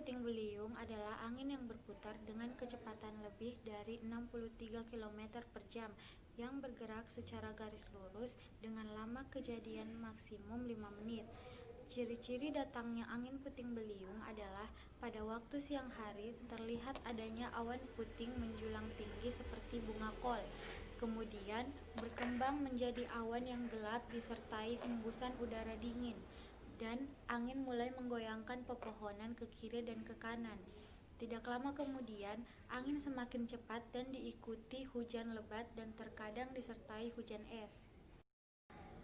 puting beliung adalah angin yang berputar dengan kecepatan lebih dari 63 km per jam yang bergerak secara garis lurus dengan lama kejadian maksimum 5 menit. Ciri-ciri datangnya angin puting beliung adalah pada waktu siang hari terlihat adanya awan puting menjulang tinggi seperti bunga kol, kemudian berkembang menjadi awan yang gelap disertai hembusan udara dingin, dan angin mulai menggoyangkan pepohonan ke kiri dan ke kanan. Tidak lama kemudian, angin semakin cepat dan diikuti hujan lebat dan terkadang disertai hujan es.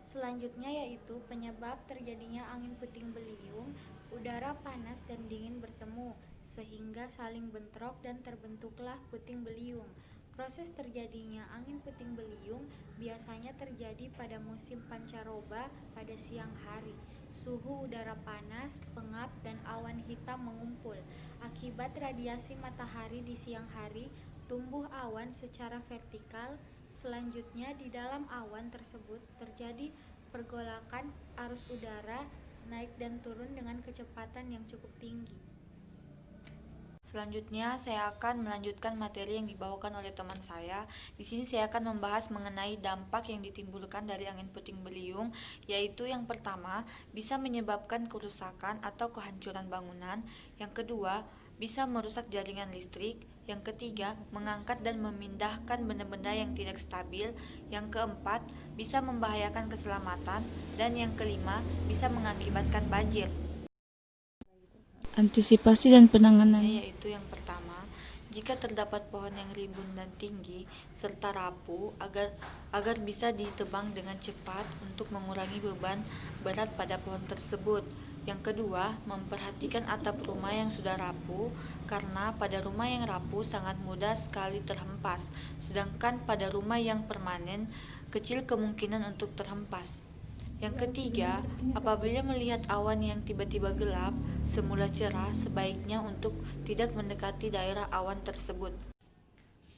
Selanjutnya yaitu penyebab terjadinya angin puting beliung, udara panas dan dingin bertemu, sehingga saling bentrok dan terbentuklah puting beliung. Proses terjadinya angin puting beliung biasanya terjadi pada musim pancaroba pada siang hari. Suhu udara panas, pengap, dan awan hitam mengumpul. Akibat radiasi matahari di siang hari, tumbuh awan secara vertikal. Selanjutnya di dalam awan tersebut terjadi pergolakan arus udara naik dan turun dengan kecepatan yang cukup tinggi. Selanjutnya, saya akan melanjutkan materi yang dibawakan oleh teman saya. Di sini saya akan membahas mengenai dampak yang ditimbulkan dari angin puting beliung, yaitu yang pertama, bisa menyebabkan kerusakan atau kehancuran bangunan. Yang kedua, bisa merusak jaringan listrik. Yang ketiga, mengangkat dan memindahkan benda-benda yang tidak stabil. Yang keempat, bisa membahayakan keselamatan. Dan yang kelima, bisa mengakibatkan banjir. Antisipasi dan penanganan. Yaitu yang pertama, jika terdapat pohon yang rimbun dan tinggi serta rapuh agar bisa ditebang dengan cepat untuk mengurangi beban berat pada pohon tersebut. Yang kedua, memperhatikan atap rumah yang sudah rapuh, karena pada rumah yang rapuh sangat mudah sekali terhempas, sedangkan pada rumah yang permanen kecil kemungkinan untuk terhempas. Yang ketiga, apabila melihat awan yang tiba-tiba gelap, semula cerah, sebaiknya untuk tidak mendekati daerah awan tersebut.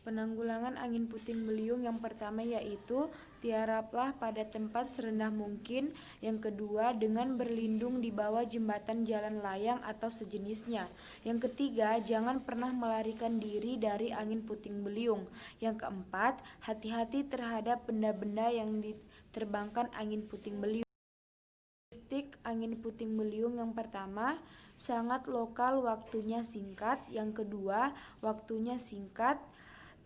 Penanggulangan angin puting beliung yang pertama yaitu tiaraplah pada tempat serendah mungkin. Yang kedua, dengan berlindung di bawah jembatan jalan layang atau sejenisnya. Yang ketiga, jangan pernah melarikan diri dari angin puting beliung. Yang keempat, hati-hati terhadap benda-benda yang diterbangkan angin puting beliung. Karakteristik angin puting beliung yang pertama, sangat lokal, waktunya singkat. Yang kedua, waktunya singkat.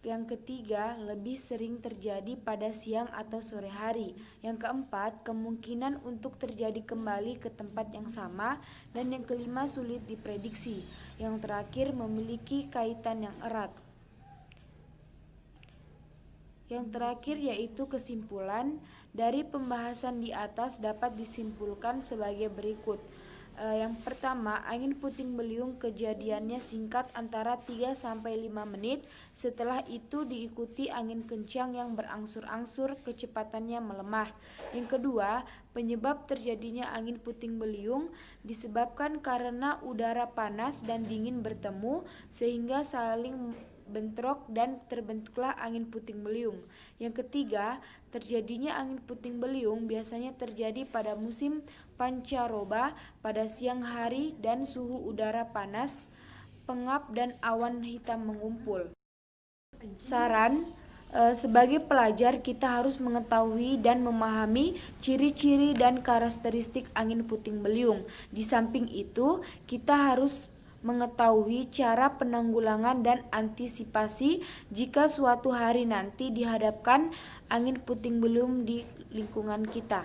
Yang ketiga, lebih sering terjadi pada siang atau sore hari. Yang keempat, kemungkinan untuk terjadi kembali ke tempat yang sama. Dan yang kelima, sulit diprediksi. Yang terakhir, memiliki kaitan yang erat. Yang terakhir yaitu kesimpulan. Dari pembahasan di atas dapat disimpulkan sebagai berikut. Yang pertama, angin puting beliung kejadiannya singkat antara 3-5 menit. Setelah itu diikuti angin kencang yang berangsur-angsur kecepatannya melemah. Yang kedua, penyebab terjadinya angin puting beliung disebabkan karena udara panas dan dingin bertemu sehingga saling bentrok dan terbentuklah angin puting beliung. Yang ketiga, terjadinya angin puting beliung biasanya terjadi pada musim pancaroba pada siang hari dan suhu udara panas, pengap dan awan hitam mengumpul. Saran, sebagai pelajar kita harus mengetahui dan memahami ciri-ciri dan karakteristik angin puting beliung. Di samping itu, kita harus mengetahui cara penanggulangan dan antisipasi jika suatu hari nanti dihadapkan angin puting beliung di lingkungan kita.